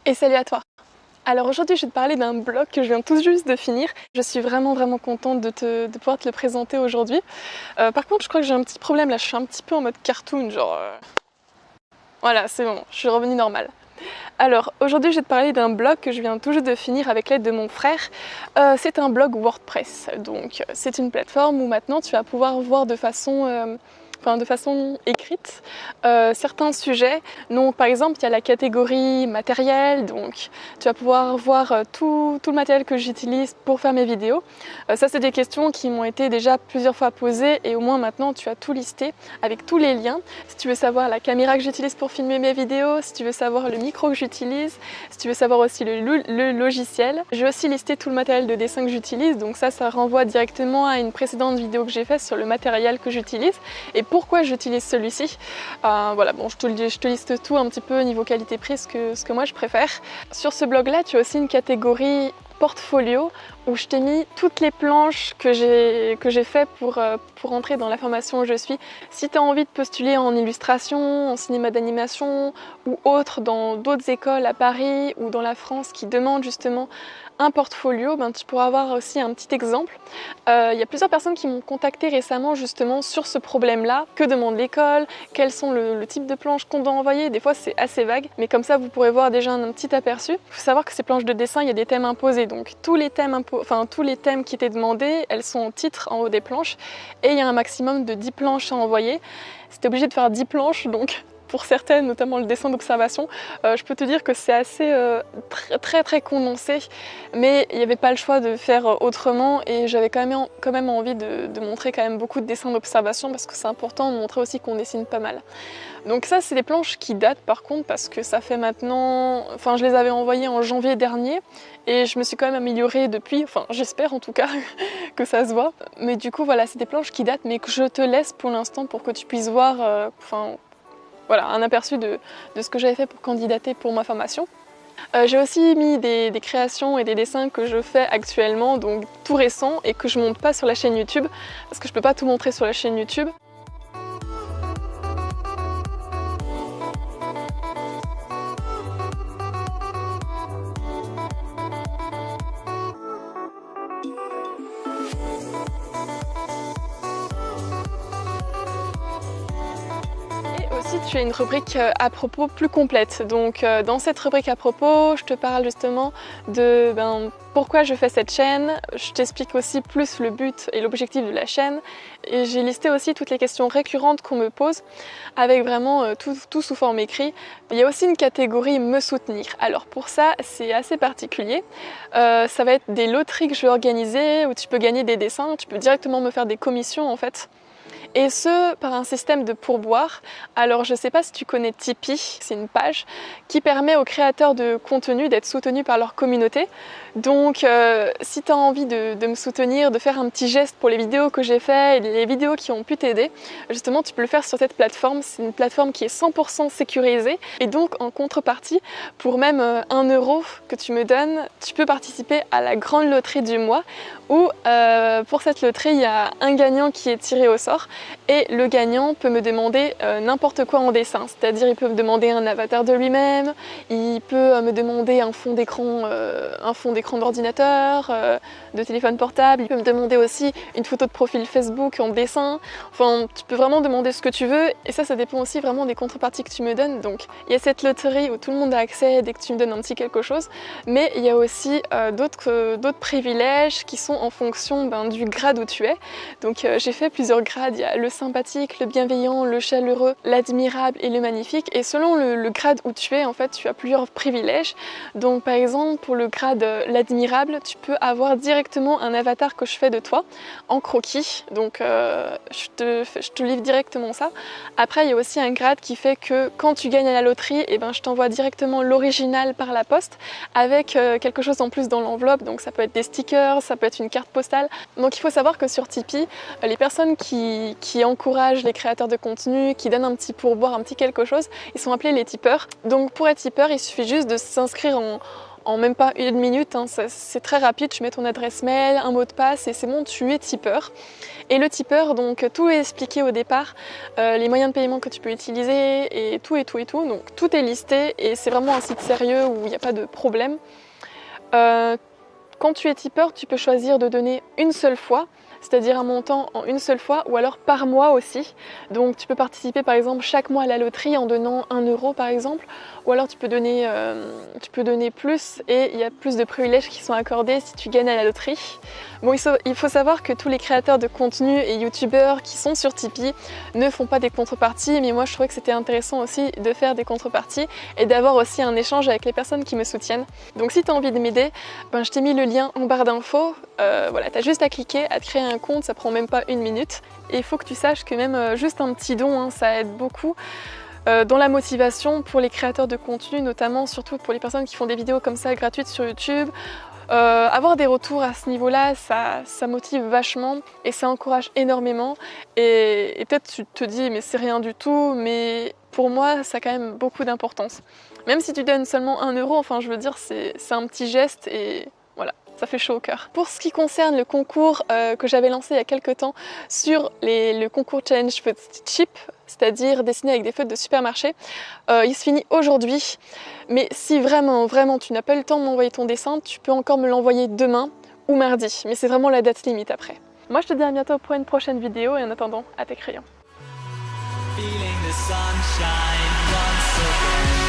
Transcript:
Et salut à toi! Alors aujourd'hui je vais te parler d'un blog que je viens tout juste de finir. Je suis vraiment contente de pouvoir te le présenter aujourd'hui. Par contre je crois que j'ai un petit problème là, je suis un petit peu en mode cartoon, genre... Voilà, c'est bon, je suis revenue normale. Alors aujourd'hui je vais te parler d'un blog que je viens tout juste de finir avec l'aide de mon frère. C'est un blog WordPress, donc c'est une plateforme où maintenant tu vas pouvoir voir de façon écrite certains sujets. Donc par exemple il y a la catégorie matériel, donc tu vas pouvoir voir tout le matériel que j'utilise pour faire mes vidéos. Ça c'est des questions qui m'ont été déjà plusieurs fois posées et au moins maintenant tu as tout listé avec tous les liens. Si tu veux savoir la caméra que j'utilise pour filmer mes vidéos, si tu veux savoir le micro que j'utilise, si tu veux savoir aussi le logiciel. J'ai aussi listé tout le matériel de dessin que j'utilise, donc ça renvoie directement à une précédente vidéo que j'ai faite sur le matériel que j'utilise et pourquoi j'utilise celui-ci. Voilà, bon, je te liste tout un petit peu niveau qualité-prix, ce que moi je préfère. Sur ce blog-là, tu as aussi une catégorie portfolio où je t'ai mis toutes les planches que j'ai fait pour entrer dans la formation où je suis. Si tu as envie de postuler en illustration, en cinéma d'animation ou autre dans d'autres écoles à Paris ou dans la France qui demandent justement un portfolio, ben, tu pourras avoir aussi un petit exemple. Il y a plusieurs personnes qui m'ont contacté récemment justement sur ce problème-là. Que demande l'école? Quels sont le type de planches qu'on doit envoyer? Des fois c'est assez vague, mais comme ça vous pourrez voir déjà un petit aperçu. Il faut savoir que ces planches de dessin, il y a des thèmes imposés, donc tous les thèmes qui étaient demandés, elles sont en titre en haut des planches et il y a un maximum de 10 planches à envoyer. C'était obligé de faire 10 planches, donc pour certaines, notamment le dessin d'observation, je peux te dire que c'est assez très condensé, mais il n'y avait pas le choix de faire autrement et j'avais quand même envie de montrer quand même beaucoup de dessins d'observation parce que c'est important de montrer aussi qu'on dessine pas mal. Donc ça c'est des planches qui datent par contre parce que ça fait maintenant, enfin je les avais envoyées en janvier dernier et je me suis quand même améliorée depuis, enfin j'espère en tout cas que ça se voit. Mais du coup voilà, c'est des planches qui datent mais que je te laisse pour l'instant pour que tu puisses voir, voilà, un aperçu de ce que j'avais fait pour candidater pour ma formation. J'ai aussi mis des créations et des dessins que je fais actuellement, donc tout récent et que je monte pas sur la chaîne YouTube parce que je peux pas tout montrer sur la chaîne YouTube. Tu as une rubrique à propos plus complète. Donc dans cette rubrique à propos, je te parle justement de pourquoi je fais cette chaîne. Je t'explique aussi plus le but et l'objectif de la chaîne. Et j'ai listé aussi toutes les questions récurrentes qu'on me pose avec vraiment tout sous forme écrit. Il y a aussi une catégorie me soutenir. Alors pour ça, c'est assez particulier. Ça va être des loteries que je vais organiser où tu peux gagner des dessins. Tu peux directement me faire des commissions en fait. Et ce, par un système de pourboire. Alors je ne sais pas si tu connais Tipeee, c'est une page qui permet aux créateurs de contenu d'être soutenus par leur communauté. Donc si tu as envie de me soutenir, de faire un petit geste pour les vidéos que j'ai fait et les vidéos qui ont pu t'aider, justement tu peux le faire sur cette plateforme. C'est une plateforme qui est 100% sécurisée et donc en contrepartie, pour même 1 euro que tu me donnes, tu peux participer à la grande loterie du mois où pour cette loterie il y a un gagnant qui est tiré au sort et le gagnant peut me demander n'importe quoi en dessin, c'est-à-dire il peut me demander un avatar de lui-même, il peut me demander un fond d'écran d'ordinateur, de téléphone portable, il peut me demander aussi une photo de profil Facebook en dessin, enfin tu peux vraiment demander ce que tu veux et ça dépend aussi vraiment des contreparties que tu me donnes. Donc il y a cette loterie où tout le monde a accès dès que tu me donnes un petit quelque chose, mais il y a aussi d'autres privilèges qui sont en fonction du grade où tu es. Donc j'ai fait plusieurs grades, il y a le sympathique, le bienveillant, le chaleureux, l'admirable et le magnifique et selon le grade où tu es en fait tu as plusieurs privilèges. Donc par exemple pour le grade l'admirable tu peux avoir directement un avatar que je fais de toi en croquis, donc je te livre directement ça. Après il y a aussi un grade qui fait que quand tu gagnes à la loterie je t'envoie directement l'original par la poste avec quelque chose en plus dans l'enveloppe, donc ça peut être des stickers, ça peut être une carte postale. Donc il faut savoir que sur Tipeee, les personnes qui encouragent les créateurs de contenu, qui donnent un petit pourboire, un petit quelque chose, ils sont appelés les tipeurs. Donc pour être tipeur, il suffit juste de s'inscrire en même pas une minute, hein, c'est très rapide, tu mets ton adresse mail, un mot de passe et c'est bon, tu es tipeur. Et le tipeur, donc tout est expliqué au départ, les moyens de paiement que tu peux utiliser et tout, donc tout est listé et c'est vraiment un site sérieux où il n'y a pas de problème. Quand tu es tipeur, tu peux choisir de donner une seule fois, c'est-à-dire un montant en une seule fois, ou alors par mois aussi. Donc tu peux participer par exemple chaque mois à la loterie en donnant 1 euro par exemple, ou alors tu peux donner plus et il y a plus de privilèges qui sont accordés si tu gagnes à la loterie. Bon, il faut savoir que tous les créateurs de contenu et youtubeurs qui sont sur Tipeee ne font pas des contreparties, mais moi je trouvais que c'était intéressant aussi de faire des contreparties et d'avoir aussi un échange avec les personnes qui me soutiennent. Donc si tu as envie de m'aider, je t'ai mis le lien en barre d'infos. Voilà, tu as juste à cliquer, à te créer un compte, ça prend même pas une minute. Et il faut que tu saches que même juste un petit don, hein, ça aide beaucoup. Dans la motivation pour les créateurs de contenu, notamment surtout pour les personnes qui font des vidéos comme ça gratuites sur YouTube. Avoir des retours à ce niveau-là, ça motive vachement et ça encourage énormément. Et peut-être tu te dis mais c'est rien du tout, mais pour moi ça a quand même beaucoup d'importance. Même si tu donnes seulement 1 euro, enfin je veux dire c'est un petit geste et voilà. Ça fait chaud au cœur. Pour ce qui concerne le concours que j'avais lancé il y a quelques temps sur le concours Challenge Feuds Cheap, c'est-à-dire dessiné avec des feutres de supermarché, il se finit aujourd'hui. Mais si vraiment tu n'as pas eu le temps de m'envoyer ton dessin, tu peux encore me l'envoyer demain ou mardi. Mais c'est vraiment la date limite après. Moi je te dis à bientôt pour une prochaine vidéo et en attendant, à tes crayons. Feeling the sunshine once again.